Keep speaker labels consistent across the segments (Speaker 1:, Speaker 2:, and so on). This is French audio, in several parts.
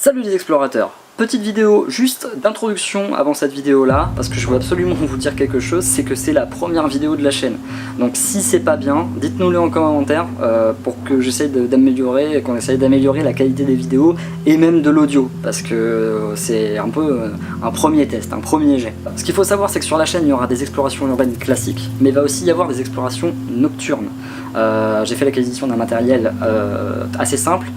Speaker 1: Salut les explorateurs! Petite vidéo juste d'introduction avant cette vidéo là, parce que je veux absolument vous dire quelque chose, c'est que c'est la première vidéo de la chaîne. Donc si c'est pas bien, dites-nous le en commentaire pour que j'essaye d'améliorer, qu'on essaye d'améliorer la qualité des vidéos et même de l'audio, parce que c'est un peu un premier test, un premier jet. Ce qu'il faut savoir, c'est que sur la chaîne il y aura des explorations urbaines classiques, mais il va aussi y avoir des explorations nocturnes. J'ai fait l'acquisition d'un matériel assez simple.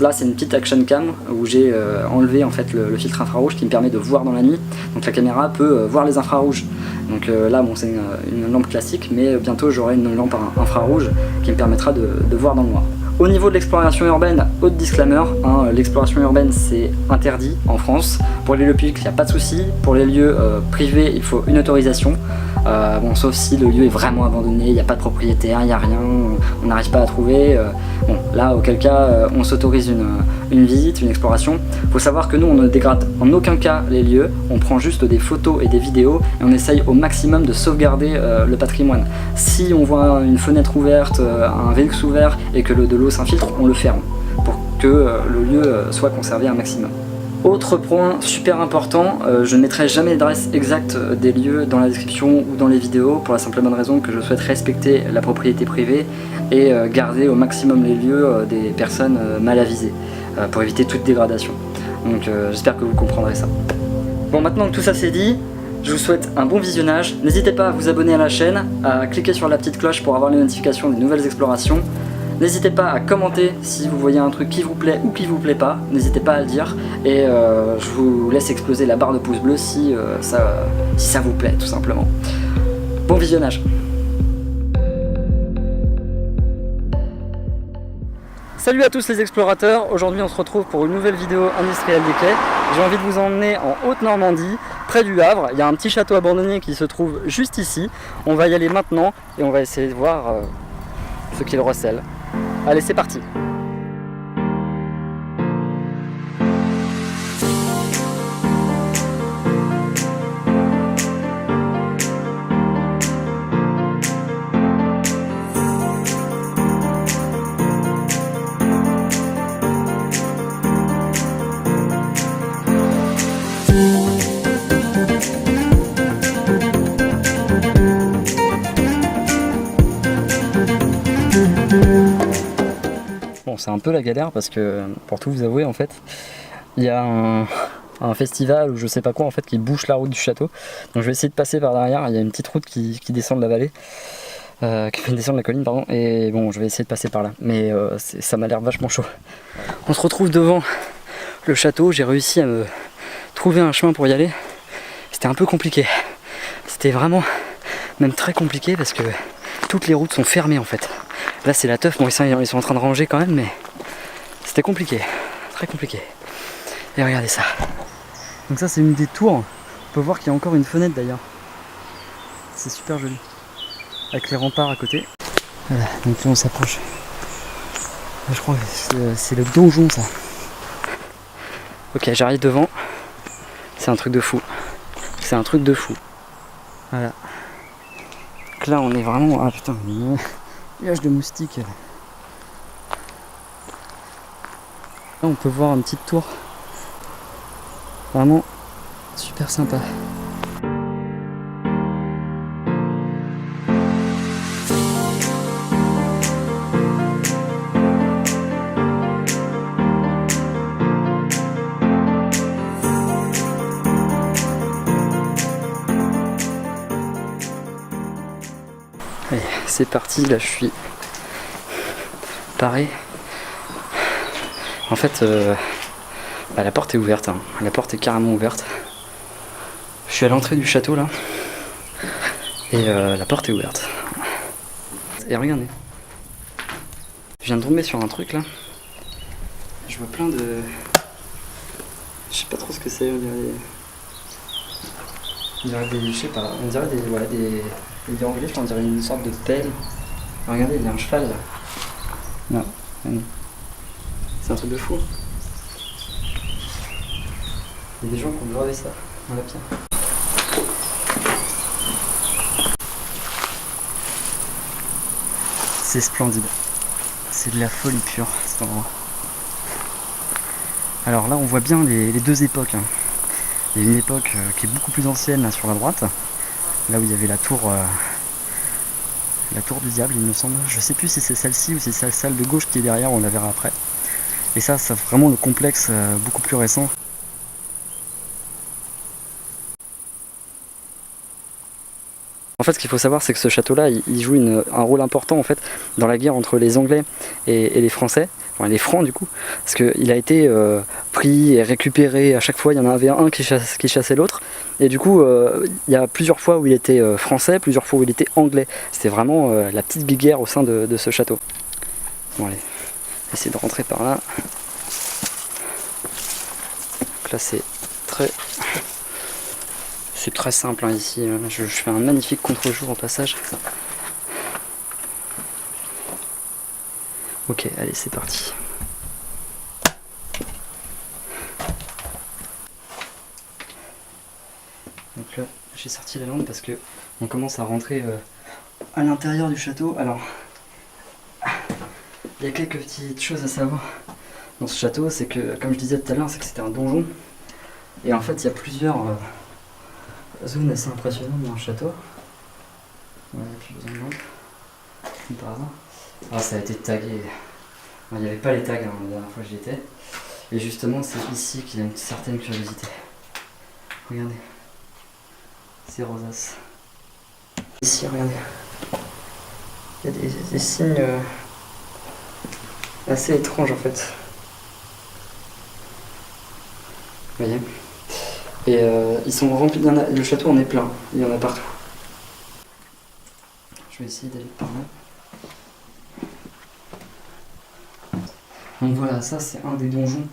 Speaker 1: Là c'est une petite action cam où j'ai enlevé en fait le filtre infrarouge qui me permet de voir dans la nuit. Donc la caméra peut voir les infrarouges. Donc là bon, c'est une lampe classique, mais bientôt j'aurai une lampe infrarouge qui me permettra de voir dans le noir. Au niveau de l'exploration urbaine, autre disclaimer, l'exploration urbaine c'est interdit en France. Pour les lieux publics il n'y a pas de souci, pour les lieux privés il faut une autorisation. Bon, sauf si le lieu est vraiment abandonné, il n'y a pas de propriétaire, il n'y a rien, on n'arrive pas à trouver. Bon, là auquel cas on s'autorise une visite, une exploration. Il faut savoir que nous on ne dégrade en aucun cas les lieux, on prend juste des photos et des vidéos et on essaye au maximum de sauvegarder le patrimoine. Si on voit une fenêtre ouverte, un VX ouvert et que de l'eau s'infiltre, on le ferme pour que le lieu soit conservé un maximum. Autre point super important, je ne mettrai jamais l'adresse exacte des lieux dans la description ou dans les vidéos pour la simple et bonne raison que je souhaite respecter la propriété privée et garder au maximum les lieux des personnes mal avisées pour éviter toute dégradation. Donc j'espère que vous comprendrez ça. Bon, maintenant que tout ça c'est dit, je vous souhaite un bon visionnage. N'hésitez pas à vous abonner à la chaîne, à cliquer sur la petite cloche pour avoir les notifications des nouvelles explorations. N'hésitez pas à commenter si vous voyez un truc qui vous plaît ou qui vous plaît pas, n'hésitez pas à le dire et je vous laisse exploser la barre de pouce bleu si ça vous plaît tout simplement. Bon visionnage. Salut à tous les explorateurs, aujourd'hui on se retrouve pour une nouvelle vidéo industrielle des quais. J'ai envie de vous emmener en Haute-Normandie, près du Havre. Il y a un petit château abandonné qui se trouve juste ici. On va y aller maintenant et on va essayer de voir ce qu'il recèle. Allez, c'est parti! Bon, c'est un peu la galère parce que, pour tout vous avouer, en fait, il y a un festival ou je sais pas quoi en fait qui bouche la route du château. Donc je vais essayer de passer par derrière. Il y a une petite route qui descend de la vallée, qui descend de la colline, pardon. Et bon, je vais essayer de passer par là. Mais ça m'a l'air vachement chaud. On se retrouve devant le château. J'ai réussi à me trouver un chemin pour y aller. C'était un peu compliqué. C'était vraiment même très compliqué parce que toutes les routes sont fermées en fait. Là c'est la teuf, bon ils sont en train de ranger quand même, mais c'était compliqué, très compliqué. Et regardez ça. Donc ça c'est une des tours, on peut voir qu'il y a encore une fenêtre d'ailleurs. C'est super joli. Avec les remparts à côté. Voilà, donc là on s'approche. Je crois que c'est le donjon ça. Ok, j'arrive devant. C'est un truc de fou. C'est un truc de fou. Voilà. Donc là on est vraiment... Ah putain, nuage de moustiques. Là on peut voir une petite tour. Vraiment super sympa. Allez, c'est parti, là je suis paré. En fait, la porte est ouverte, hein. La porte est carrément ouverte. Je suis à l'entrée du château là, et la porte est ouverte. Et regardez, je viens de tomber sur un truc là. Je vois plein de... Je sais pas trop ce que c'est, on dirait des... Je sais pas, on dirait des... Ouais, des hiéroglyphes, on dirait une sorte de pelle. Regardez, il y a un cheval là. Non, non. C'est un truc de fou. Il y a des gens qui ont gravé ça dans la pierre. C'est splendide. C'est de la folie pure cet endroit. Alors là on voit bien les deux époques. Hein. Il y a une époque qui est beaucoup plus ancienne là, sur la droite, là où il y avait la tour du diable il me semble. Je sais plus si c'est celle-ci ou si c'est celle de gauche qui est derrière, on la verra après. Et ça c'est vraiment le complexe beaucoup plus récent. En fait, ce qu'il faut savoir, c'est que ce château-là, il joue un rôle important en fait dans la guerre entre les Anglais et les Français, enfin les Francs du coup, parce qu'il a été pris et récupéré à chaque fois. Il y en avait un qui chassait l'autre, et du coup, il y a plusieurs fois où il était français, plusieurs fois où il était anglais. C'était vraiment la petite guerre au sein de ce château. Bon allez, essayer de rentrer par là. Donc là, c'est très simple hein, ici, je fais un magnifique contre-jour au passage. Ok, allez c'est parti. Donc là j'ai sorti la lampe parce que on commence à rentrer à l'intérieur du château. Alors il y a quelques petites choses à savoir dans ce château, c'est que comme je disais tout à l'heure, c'est que c'était un donjon. Et en fait il y a plusieurs zone assez impressionnante dans le château. Ouais, plus besoin de lampe. Par hasard. Ah, ça a été tagué. Il n'y avait pas les tags hein, la dernière fois que j'y étais. Et justement, c'est ici qu'il y a une certaine curiosité. Regardez. C'est rosace. Ici, regardez. Il y a des signes assez étranges en fait. Vous voyez ? Et ils sont remplis, le château en est plein, il y en a partout. Je vais essayer d'aller par là. Donc voilà, ça c'est un des donjons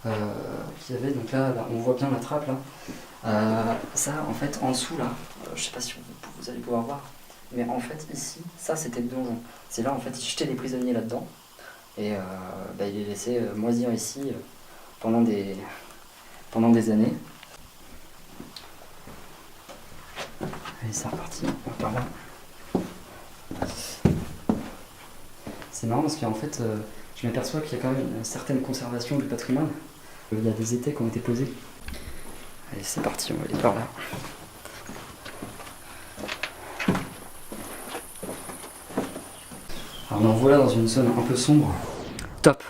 Speaker 1: qu'il y avait. Donc là, on voit bien la trappe là. Ça en fait en dessous là, je sais pas si vous allez pouvoir voir, mais en fait ici, ça c'était le donjon. C'est là en fait ils jetaient les prisonniers là-dedans et ils les laissaient moisir ici pendant des années. Allez, c'est reparti, on va par là. C'est marrant parce qu'en fait, je m'aperçois qu'il y a quand même une certaine conservation du patrimoine. Il y a des étais qui ont été posés. Allez, c'est parti, on va aller par là. Alors, nous voilà dans une zone un peu sombre. Top!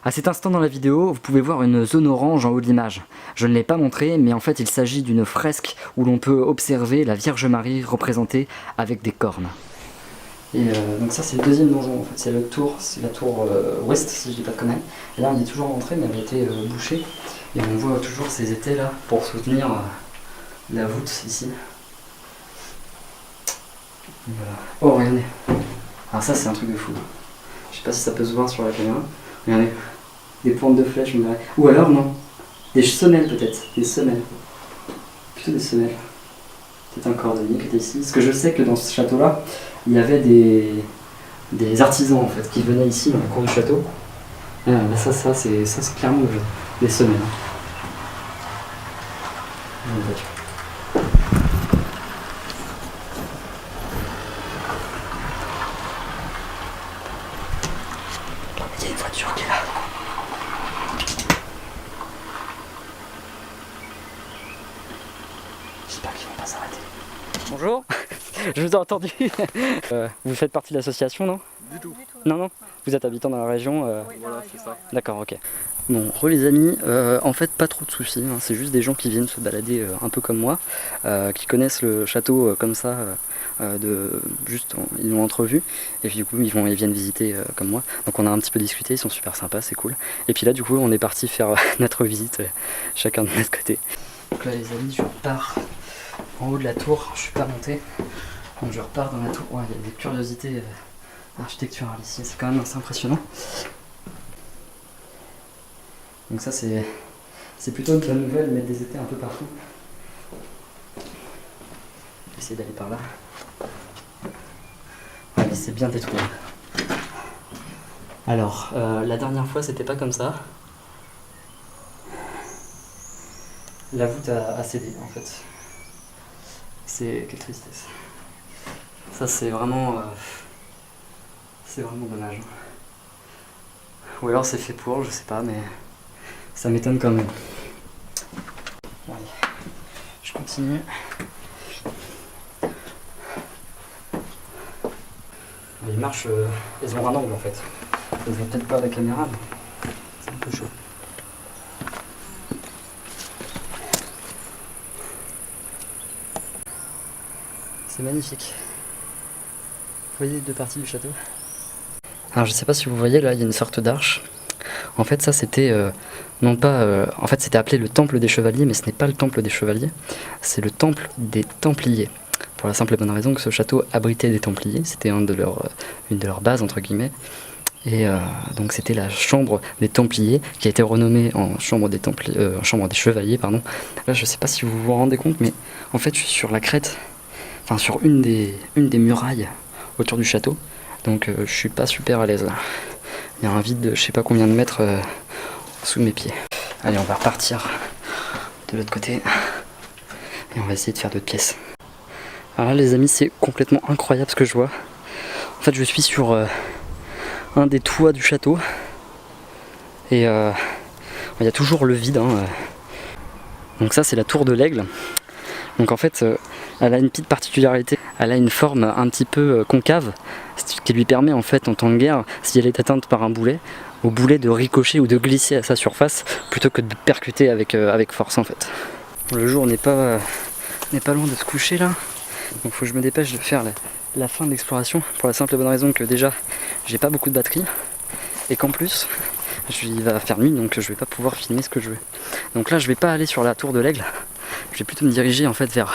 Speaker 1: À cet instant dans la vidéo, vous pouvez voir une zone orange en haut de l'image. Je ne l'ai pas montré, mais en fait il s'agit d'une fresque où l'on peut observer la Vierge Marie représentée avec des cornes. Et donc ça c'est le deuxième donjon en fait, c'est la tour ouest si je dis pas de conneries. Et là on y est toujours rentré mais elle a été bouchée. Et on voit toujours ces étais là pour soutenir la voûte ici. Voilà. Oh regardez. Alors ça c'est un truc de fou. Je sais pas si ça peut se voir sur la caméra. Regardez. Des pointes de flèches, me dirais. Ou alors, non. Des semelles, peut-être. Des semelles. Plutôt des semelles. Peut-être un cordonnier qui était ici. Parce que je sais que dans ce château-là, il y avait des artisans, en fait, qui venaient ici, dans la cour du château. Ça, c'est clairement des semelles. Une voiture. Il y a une voiture qui est là. J'espère qu'ils vont pas s'arrêter. Bonjour, je vous ai entendu. Vous faites partie de l'association, non?
Speaker 2: Du tout.
Speaker 1: Non. Vous êtes habitant dans la région
Speaker 2: Oui, voilà, c'est ça.
Speaker 1: D'accord, ok. Bon, les amis, en fait pas trop de soucis, hein. C'est juste des gens qui viennent se balader un peu comme moi, qui connaissent le château comme ça, ils l'ont entrevu, et puis du coup ils viennent visiter comme moi. Donc on a un petit peu discuté, ils sont super sympas, c'est cool. Et puis là du coup on est parti faire notre visite, chacun de notre côté. Donc là les amis, je repars en haut de la tour, je suis pas monté, donc je repars dans la tour. Ouais, il y a des curiosités architecturales ici, c'est quand même assez impressionnant. Donc ça c'est plutôt une bonne nouvelle de mettre des étais un peu partout. Je vais essayer d'aller par là. Ouais, mais c'est bien détruit. Alors, la dernière fois c'était pas comme ça. La voûte a cédé en fait. Quelle tristesse. Ça c'est vraiment dommage. Ou alors c'est fait pour, je sais pas, mais Ça m'étonne quand même. Allez, je continue. Les marches, elles ont un angle en fait. Je ne vois peut-être pas à la caméra, mais c'est un peu chaud. C'est magnifique. Vous voyez les deux parties du château? Alors je sais pas si vous voyez, là il y a une sorte d'arche. En fait ça c'était non pas... en fait c'était appelé le temple des chevaliers, mais ce n'est pas le temple des chevaliers, c'est le temple des templiers. Pour la simple et bonne raison que ce château abritait des templiers, c'était une de leurs bases entre guillemets. Et donc c'était la chambre des templiers qui a été renommée en chambre des chevaliers, pardon. Là je sais pas si vous vous rendez compte, mais en fait je suis sur la crête, enfin sur une des murailles autour du château. Donc je suis pas super à l'aise là. Il y a un vide de je sais pas combien de mètres sous mes pieds. Allez, on va repartir de l'autre côté et on va essayer de faire d'autres pièces. Alors là les amis, c'est complètement incroyable ce que je vois. En fait je suis sur un des toits du château et il y a toujours le vide. Donc ça c'est la tour de l'aigle. Donc en fait elle a une petite particularité, elle a une forme un petit peu concave, ce qui lui permet en fait en temps de guerre, si elle est atteinte par un boulet, au boulet de ricocher ou de glisser à sa surface plutôt que de percuter avec force en fait. Le jour n'est pas loin de se coucher là, donc faut que je me dépêche de faire la fin de l'exploration pour la simple et bonne raison que déjà j'ai pas beaucoup de batterie et qu'en plus il va faire nuit, donc je vais pas pouvoir filmer ce que je veux. Donc là je vais pas aller sur la tour de l'aigle, je vais plutôt me diriger en fait vers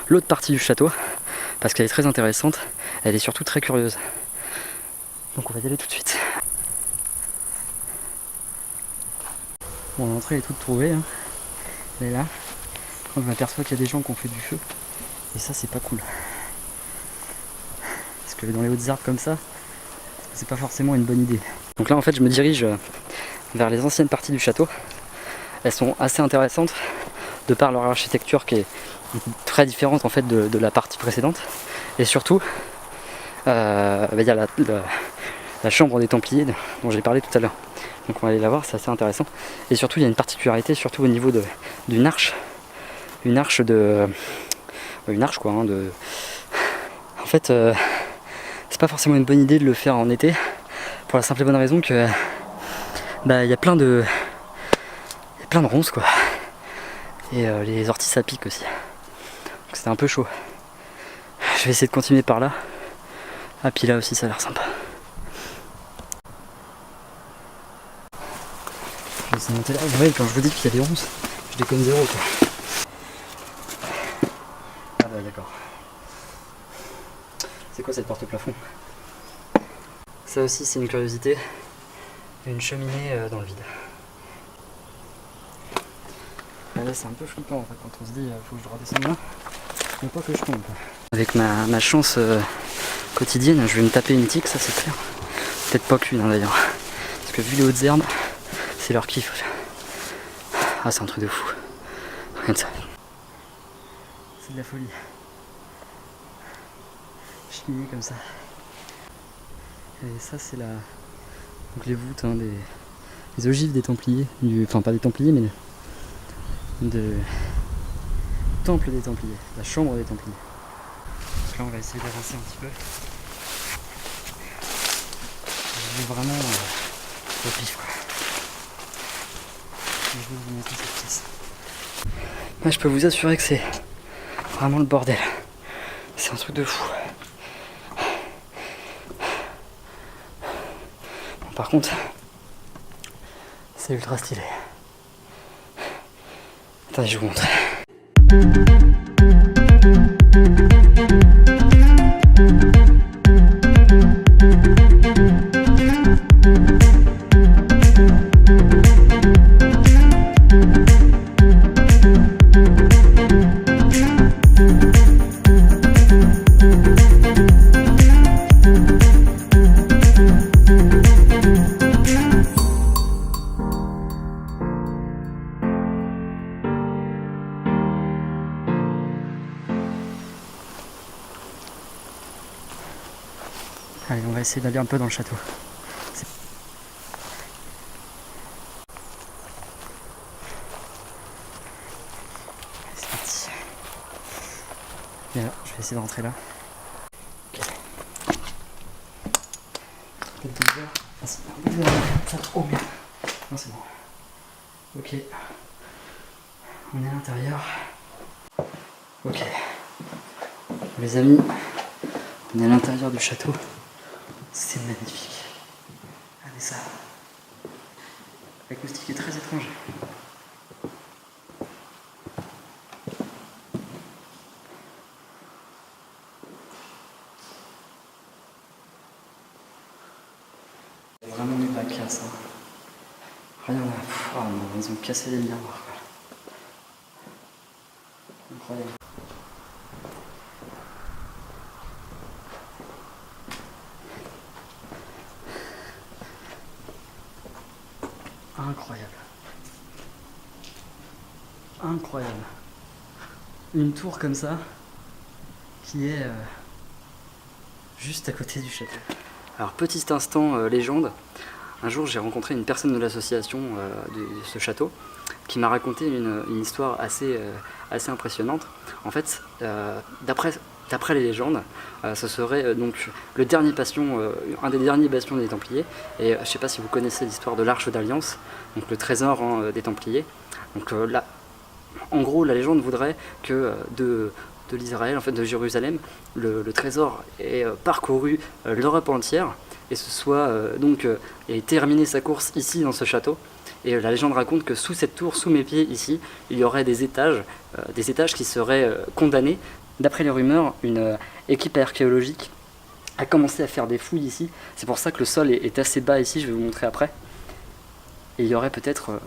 Speaker 1: l'autre partie du château parce qu'elle est très intéressante, elle est surtout très curieuse. Donc on va y aller tout de suite. Bon, l'entrée est toute trouvée, hein. Elle est là. On m'aperçoit qu'il y a des gens qui ont fait du feu et ça c'est pas cool. Parce que dans les hautes herbes comme ça, c'est pas forcément une bonne idée. Donc là en fait je me dirige vers les anciennes parties du château. Elles sont assez intéressantes de par leur architecture qui est très différente en fait de la partie précédente. Et surtout, il y a la chambre des Templiers dont j'ai parlé tout à l'heure. Donc on va aller la voir, c'est assez intéressant. Et surtout il y a une particularité, surtout au niveau d'une arche. Une arche quoi. En fait, c'est pas forcément une bonne idée de le faire en été. Pour la simple et bonne raison que il y a plein de ronces quoi. Et les orties ça pique aussi. Donc c'était un peu chaud. Je vais essayer de continuer par là. Ah puis là aussi ça a l'air sympa. Je vais essayer de monter là. Vous voyez, quand je vous dis qu'il y a des ronces, je déconne zéro quoi. Ah bah d'accord. C'est quoi cette porte-plafond? Ça aussi c'est une curiosité. Une cheminée dans le vide. Là c'est un peu flippant en fait quand on se dit faut que je redescende là. Faut pas que je tombe. Avec ma chance quotidienne, je vais me taper une tique, ça c'est clair. Peut-être pas qu'une d'ailleurs. Parce que vu les hautes herbes, c'est leur kiff. Ah c'est un truc de fou. Regarde ça. C'est de la folie. Cheminée comme ça. Et ça c'est donc les voûtes des ogives des Templiers. Enfin pas des Templiers mais de temple des Templiers, la chambre des Templiers. Donc là on va essayer d'avancer un petit peu. Je vais vraiment au pif quoi. Je vais vous montrer cette pièce. Là je peux vous assurer que c'est vraiment le bordel. C'est un truc de fou. Bon, par contre, c'est ultra stylé. Attendez, je vous montre. Allez, on va essayer d'aller un peu dans le château. Bien, je vais essayer de rentrer là. Ok. Peut-être ouvert. Ah, c'est oh merde. Non, c'est bon. Ok. On est à l'intérieur. Ok. Les amis, on est à l'intérieur du château. C'est magnifique. Regardez ça. L'acoustique est très étrange. C'est vraiment mis de la classe. Hein. Regarde là. Oh non, ils ont cassé les miroirs. Incroyable. Incroyable. Incroyable. Une tour comme ça qui est juste à côté du château. Alors petit instant légende, un jour j'ai rencontré une personne de l'association de ce château qui m'a raconté une histoire assez impressionnante. En fait, d'après les légendes, ce serait donc le dernier bastion, un des derniers bastions des Templiers. Et je ne sais pas si vous connaissez l'histoire de l'Arche d'Alliance, donc le trésor des Templiers. Donc là, en gros, la légende voudrait que de l'Israël, en fait de Jérusalem, le trésor ait parcouru l'Europe entière et ait terminé sa course ici dans ce château. Et la légende raconte que sous cette tour, sous mes pieds ici, il y aurait des étages qui seraient condamnés. D'après les rumeurs, une équipe archéologique a commencé à faire des fouilles ici. C'est pour ça que le sol est assez bas ici, je vais vous montrer après. Et il y aurait peut-être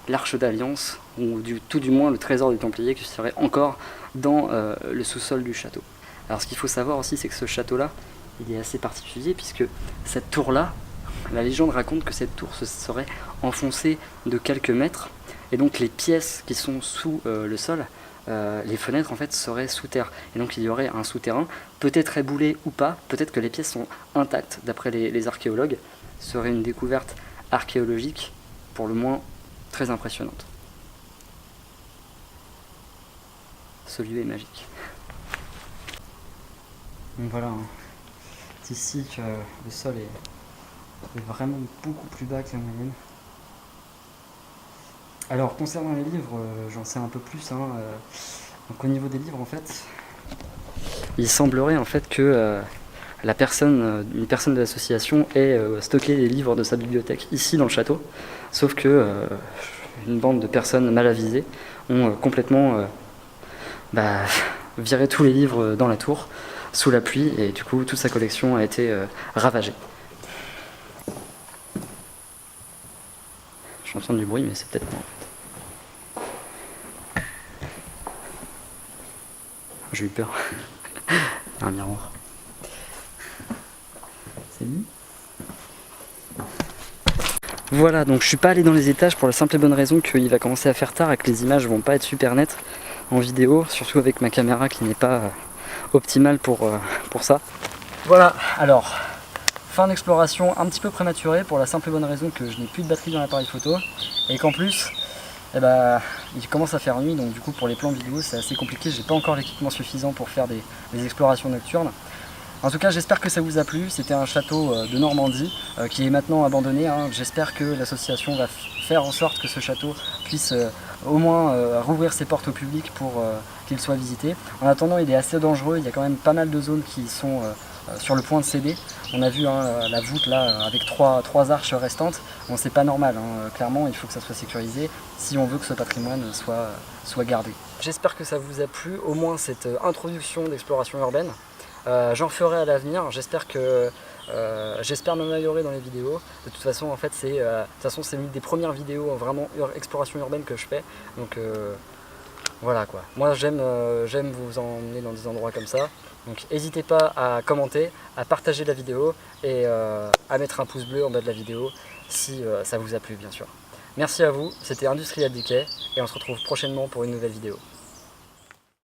Speaker 1: l'Arche d'Alliance, ou tout du moins le trésor des Templiers qui serait encore dans le sous-sol du château. Alors ce qu'il faut savoir aussi, c'est que ce château-là, il est assez particulier, puisque cette tour-là, la légende raconte que cette tour se serait enfoncée de quelques mètres, et donc les pièces qui sont sous le sol, les fenêtres en fait seraient sous terre, et donc il y aurait un souterrain, peut-être éboulé ou pas, peut-être que les pièces sont intactes d'après les archéologues. Ce serait une découverte archéologique pour le moins très impressionnante. Ce lieu est magique. Donc voilà, hein. C'est ici que le sol est vraiment beaucoup plus bas que la moyenne. Alors concernant les livres, j'en sais un peu plus. Hein, donc au niveau des livres, en fait, il semblerait en fait que une personne de l'association ait stocké les livres de sa bibliothèque ici dans le château, sauf que une bande de personnes mal avisées ont complètement viré tous les livres dans la tour sous la pluie, et du coup toute sa collection a été ravagée. J'entends du bruit, mais c'est peut-être moi en fait. J'ai eu peur. Un miroir. C'est lui. Voilà, donc je suis pas allé dans les étages pour la simple et bonne raison qu'il va commencer à faire tard et que les images vont pas être super nettes en vidéo, surtout avec ma caméra qui n'est pas optimale pour ça. Voilà, alors fin d'exploration un petit peu prématurée pour la simple et bonne raison que je n'ai plus de batterie dans l'appareil photo et qu'en plus il commence à faire nuit, donc du coup pour les plans vidéo c'est assez compliqué, j'ai pas encore l'équipement suffisant pour faire des explorations nocturnes. En tout cas j'espère que ça vous a plu, c'était un château de Normandie qui est maintenant abandonné, hein. J'espère que l'association va faire en sorte que ce château puisse au moins rouvrir ses portes au public pour qu'il soit visité. En attendant il est assez dangereux, il y a quand même pas mal de zones qui sont sur le point de céder. On a vu la voûte là avec trois arches restantes, bon, c'est pas normal, hein. Clairement il faut que ça soit sécurisé si on veut que ce patrimoine soit gardé. J'espère que ça vous a plu, au moins cette introduction d'exploration urbaine. J'en ferai à l'avenir, j'espère m'améliorer dans les vidéos. De toute façon en fait c'est l'une des premières vidéos vraiment exploration urbaine que je fais, donc voilà quoi. Moi j'aime vous emmener dans des endroits comme ça, donc n'hésitez pas à commenter, à partager la vidéo et à mettre un pouce bleu en bas de la vidéo si ça vous a plu bien sûr. Merci à vous, c'était Industriel du Quai et on se retrouve prochainement pour une nouvelle vidéo.